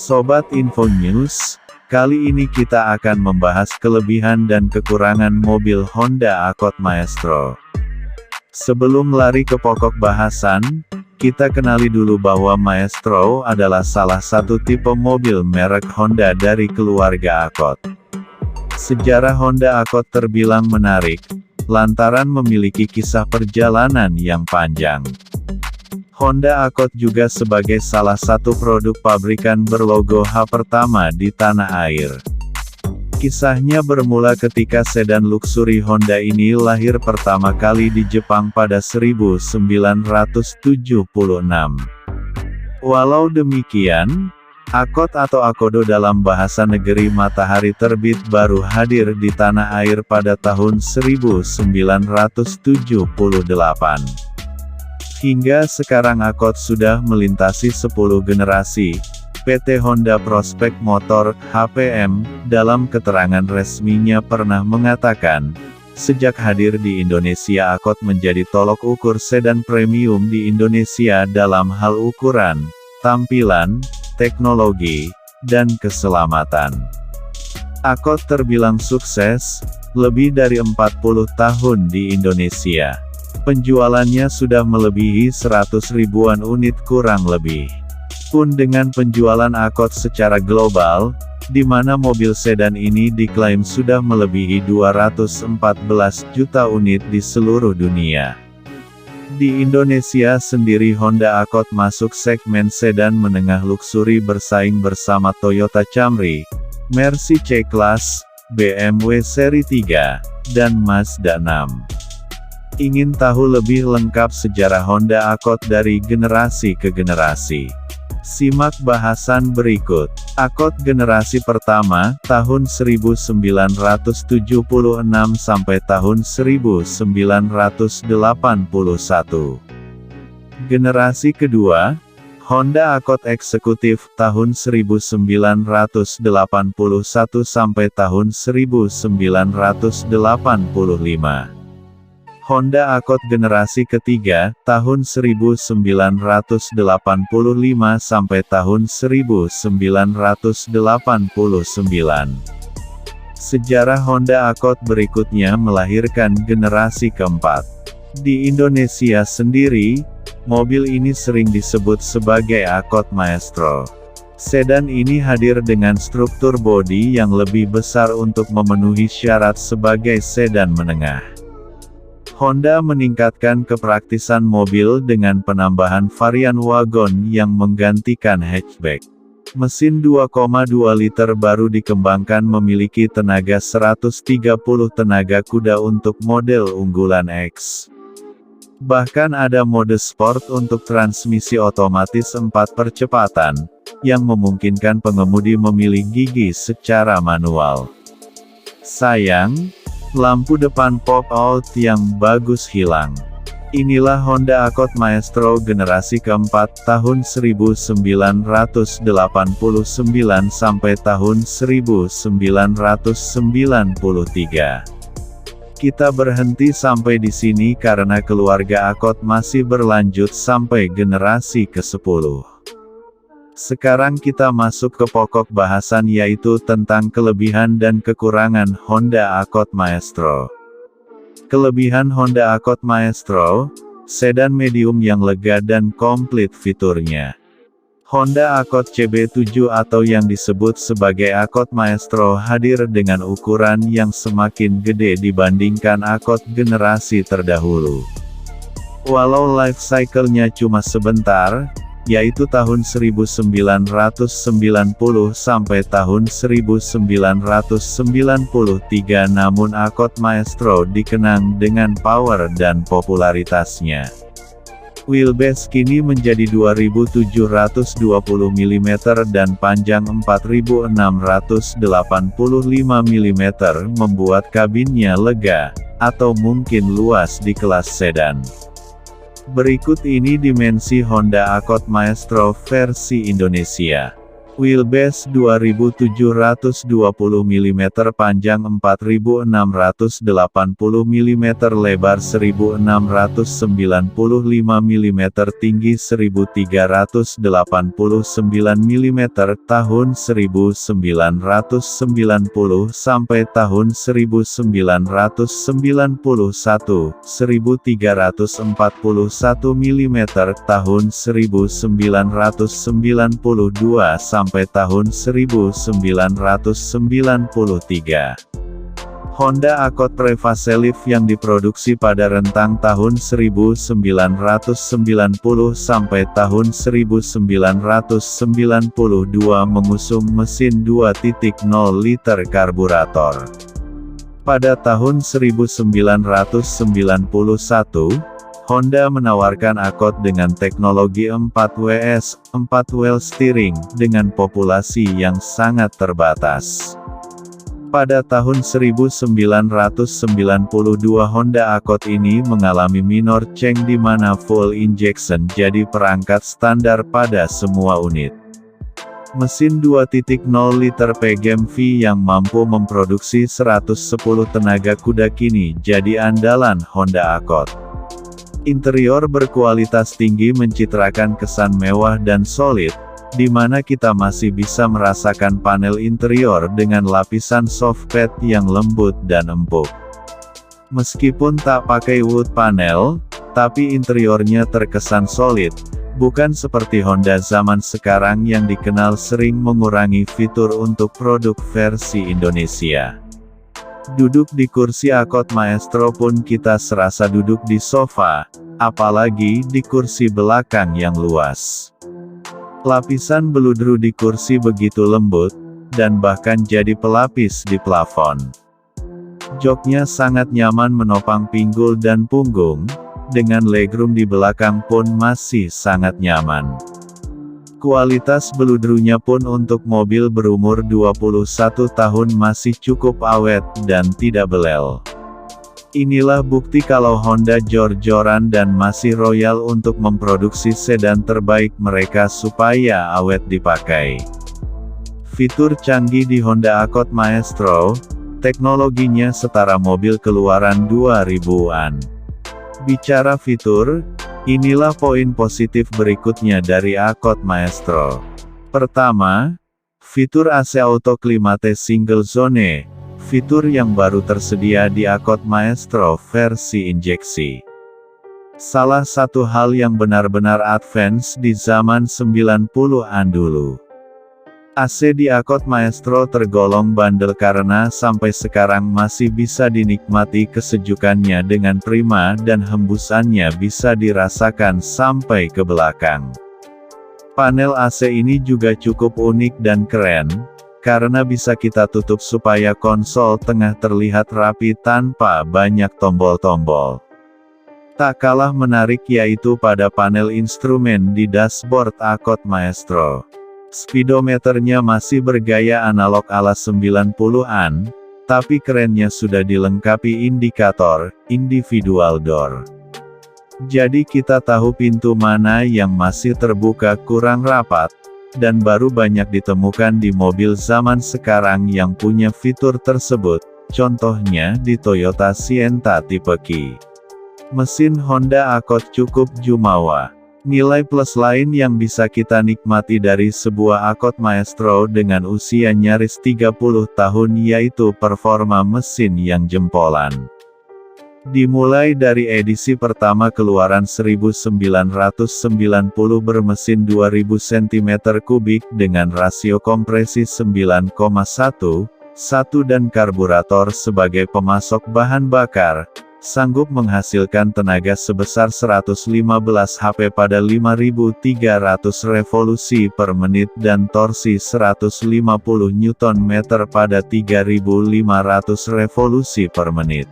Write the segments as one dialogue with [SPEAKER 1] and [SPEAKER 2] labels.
[SPEAKER 1] Sobat Info News, kali ini kita akan membahas kelebihan dan kekurangan mobil Honda Accord Maestro. Sebelum lari ke pokok bahasan, kita kenali dulu bahwa Maestro adalah salah satu tipe mobil merek Honda dari keluarga Accord. Sejarah Honda Accord terbilang menarik, lantaran memiliki kisah perjalanan yang panjang. Honda Accord juga sebagai salah satu produk pabrikan berlogo H pertama di tanah air. Kisahnya bermula ketika sedan luksuri Honda ini lahir pertama kali di Jepang pada 1976. Walau demikian, Accord atau Akodo dalam bahasa negeri matahari terbit baru hadir di tanah air pada tahun 1978. Hingga sekarang Accord sudah melintasi 10 generasi. PT Honda Prospect Motor, HPM, dalam keterangan resminya pernah mengatakan, sejak hadir di Indonesia Accord menjadi tolok ukur sedan premium di Indonesia dalam hal ukuran, tampilan, teknologi, dan keselamatan. Accord terbilang sukses, lebih dari 40 tahun di Indonesia. Penjualannya sudah melebihi 100 ribuan unit kurang lebih. Pun dengan penjualan Accord secara global, di mana mobil sedan ini diklaim sudah melebihi 214 juta unit di seluruh dunia. Di Indonesia sendiri Honda Accord masuk segmen sedan menengah luksuri bersaing bersama Toyota Camry, Mercy C-Class, BMW Seri 3, dan Mazda 6. Ingin tahu lebih lengkap sejarah Honda Accord dari generasi ke generasi? Simak bahasan berikut. Accord generasi pertama, tahun 1976 sampai tahun 1981. Generasi kedua, Honda Accord Eksekutif, tahun 1981 sampai tahun 1985. Honda Accord generasi ketiga, tahun 1985 sampai tahun 1989. Sejarah Honda Accord berikutnya melahirkan generasi keempat. Di Indonesia sendiri, mobil ini sering disebut sebagai Accord Maestro. Sedan ini hadir dengan struktur bodi yang lebih besar untuk memenuhi syarat sebagai sedan menengah. Honda meningkatkan kepraktisan mobil dengan penambahan varian wagon yang menggantikan hatchback. Mesin 2,2 liter baru dikembangkan memiliki tenaga 130 tenaga kuda untuk model unggulan X. Bahkan ada mode sport untuk transmisi otomatis 4 percepatan, yang memungkinkan pengemudi memilih gigi secara manual. Sayang, lampu depan pop-out yang bagus hilang. Inilah Honda Accord Maestro generasi keempat, tahun 1989 sampai tahun 1993. Kita berhenti sampai di sini karena keluarga Accord masih berlanjut sampai generasi ke-10. Sekarang kita masuk ke pokok bahasan yaitu tentang kelebihan dan kekurangan Honda Accord Maestro. Kelebihan Honda Accord Maestro, sedan medium yang lega dan komplit fiturnya. Honda Accord CB7 atau yang disebut sebagai Accord Maestro hadir dengan ukuran yang semakin gede dibandingkan Accord generasi terdahulu. Walau life cycle-nya cuma sebentar, yaitu tahun 1990 sampai tahun 1993, namun Accord Maestro dikenang dengan power dan popularitasnya. Wheelbase kini menjadi 2720 mm dan panjang 4685 mm, membuat kabinnya lega, atau mungkin luas di kelas sedan. Berikut ini dimensi Honda Accord Maestro versi Indonesia. Wheelbase 2720 mm panjang 4680 mm lebar 1695 mm tinggi 1389 mm tahun 1990 sampai tahun 1991 1341 mm tahun 1992 sampai tahun 1993. Honda Accord Pre-Facelift yang diproduksi pada rentang tahun 1990 sampai tahun 1992 mengusung mesin 2.0 liter karburator. Pada tahun 1991, Honda menawarkan Accord dengan teknologi 4WS, 4-wheel steering, dengan populasi yang sangat terbatas. Pada tahun 1992 Honda Accord ini mengalami minor change di mana full injection jadi perangkat standar pada semua unit. Mesin 2.0 liter PGM-V yang mampu memproduksi 110 tenaga kuda kini jadi andalan Honda Accord. Interior berkualitas tinggi mencitrakan kesan mewah dan solid, di mana kita masih bisa merasakan panel interior dengan lapisan soft pad yang lembut dan empuk. Meskipun tak pakai wood panel, tapi interiornya terkesan solid, bukan seperti Honda zaman sekarang yang dikenal sering mengurangi fitur untuk produk versi Indonesia. Duduk di kursi Accord Maestro pun kita serasa duduk di sofa, apalagi di kursi belakang yang luas. Lapisan beludru di kursi begitu lembut, dan bahkan jadi pelapis di plafon. Joknya sangat nyaman menopang pinggul dan punggung, dengan legroom di belakang pun masih sangat nyaman. Kualitas beludrunya pun untuk mobil berumur 21 tahun masih cukup awet dan tidak belel. Inilah bukti kalau Honda jor-joran dan masih royal untuk memproduksi sedan terbaik mereka supaya awet dipakai. Fitur canggih di Honda Accord Maestro, teknologinya setara mobil keluaran 2000-an. Bicara fitur, inilah poin positif berikutnya dari Accord Maestro. Pertama, fitur AC Auto Climate Single Zone, fitur yang baru tersedia di Accord Maestro versi injeksi. Salah satu hal yang benar-benar advance di zaman 90-an dulu. AC di Accord Maestro tergolong bandel karena sampai sekarang masih bisa dinikmati kesejukannya dengan prima dan hembusannya bisa dirasakan sampai ke belakang. Panel AC ini juga cukup unik dan keren, karena bisa kita tutup supaya konsol tengah terlihat rapi tanpa banyak tombol-tombol. Tak kalah menarik yaitu pada panel instrumen di dashboard Accord Maestro. Speedometernya masih bergaya analog ala 90-an, tapi kerennya sudah dilengkapi indikator individual door. Jadi kita tahu pintu mana yang masih terbuka kurang rapat, dan baru banyak ditemukan di mobil zaman sekarang yang punya fitur tersebut, contohnya di Toyota Sienta tipe Ki. Mesin Honda Accord cukup jumawa. Nilai plus lain yang bisa kita nikmati dari sebuah Accord Maestro dengan usia nyaris 30 tahun yaitu performa mesin yang jempolan. Dimulai dari edisi pertama keluaran 1990 bermesin 2000 cm3 dengan rasio kompresi 9,1:1 dan karburator sebagai pemasok bahan bakar, sanggup menghasilkan tenaga sebesar 115 HP pada 5.300 revolusi per menit dan torsi 150 Nm pada 3.500 revolusi per menit.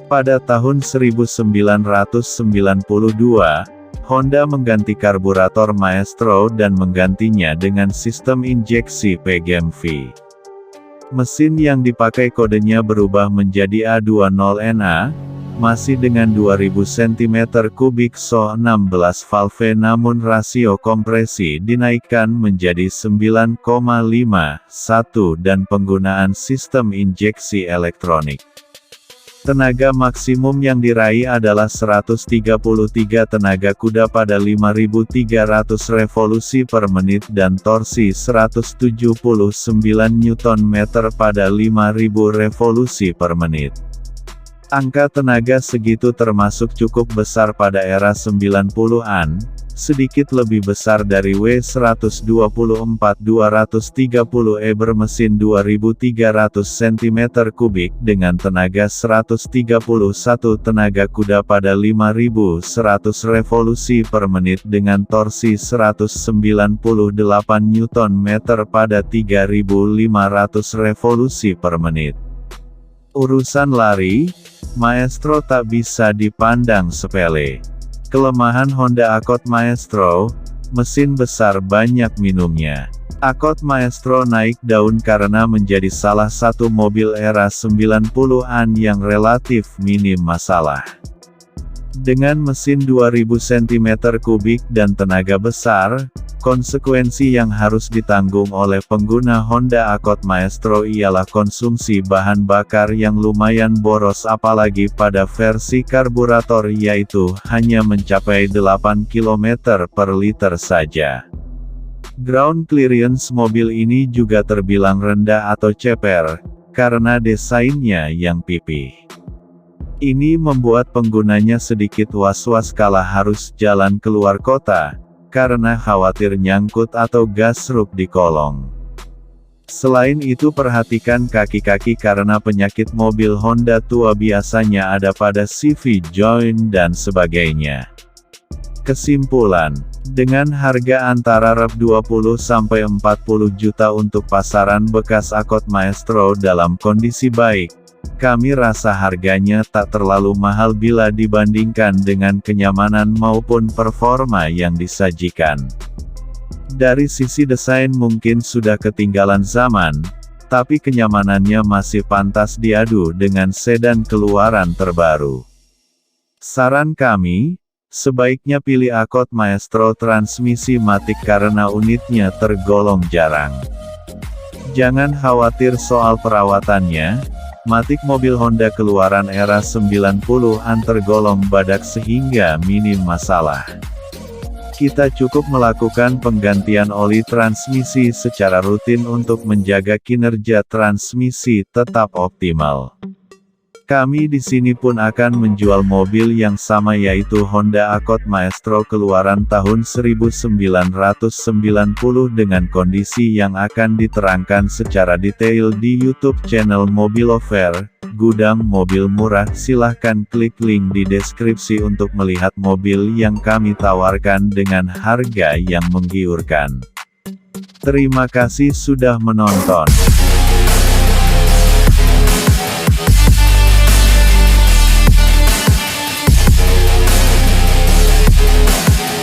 [SPEAKER 1] Pada tahun 1992, Honda mengganti karburator Maestro dan menggantinya dengan sistem injeksi PGM-V. Mesin yang dipakai kodenya berubah menjadi A20NA, masih dengan 2000 cm3 So16 valve namun rasio kompresi dinaikkan menjadi 9,51 dan penggunaan sistem injeksi elektronik. Tenaga maksimum yang diraih adalah 133 tenaga kuda pada 5.300 revolusi per menit dan torsi 179 Nm pada 5.000 revolusi per menit. Angka tenaga segitu termasuk cukup besar pada era 90-an, sedikit lebih besar dari W124-230E bermesin 2300 cm3 dengan tenaga 131 tenaga kuda pada 5100 revolusi per menit dengan torsi 198 Nm pada 3500 revolusi per menit. Urusan lari, Maestro tak bisa dipandang sepele. Kelemahan Honda Accord Maestro, mesin besar banyak minumnya. Accord Maestro naik daun karena menjadi salah satu mobil era 90-an yang relatif minim masalah. Dengan mesin 2000 cm3 dan tenaga besar, konsekuensi yang harus ditanggung oleh pengguna Honda Accord Maestro ialah konsumsi bahan bakar yang lumayan boros apalagi pada versi karburator yaitu hanya mencapai 8 km per liter saja. Ground clearance mobil ini juga terbilang rendah atau ceper, karena desainnya yang pipih. Ini membuat penggunanya sedikit was-was kala harus jalan keluar kota, karena khawatir nyangkut atau gasruk di kolong. Selain itu perhatikan kaki-kaki karena penyakit mobil Honda tua biasanya ada pada CV joint dan sebagainya. Kesimpulan, dengan harga antara Rp20 sampai Rp40 juta untuk pasaran bekas Accord Maestro dalam kondisi baik, kami rasa harganya tak terlalu mahal bila dibandingkan dengan kenyamanan maupun performa yang disajikan. Dari sisi desain mungkin sudah ketinggalan zaman, tapi kenyamanannya masih pantas diadu dengan sedan keluaran terbaru. Saran kami, sebaiknya pilih Accord Maestro transmisi matic karena unitnya tergolong jarang. Jangan khawatir soal perawatannya, matic mobil Honda keluaran era 90-an tergolong badak sehingga minim masalah. Kita cukup melakukan penggantian oli transmisi secara rutin untuk menjaga kinerja transmisi tetap optimal. Kami di sini pun akan menjual mobil yang sama yaitu Honda Accord Maestro keluaran tahun 1990 dengan kondisi yang akan diterangkan secara detail di YouTube channel Mobilover, Gudang Mobil Murah. Silahkan klik link di deskripsi untuk melihat mobil yang kami tawarkan dengan harga yang menggiurkan. Terima kasih sudah menonton.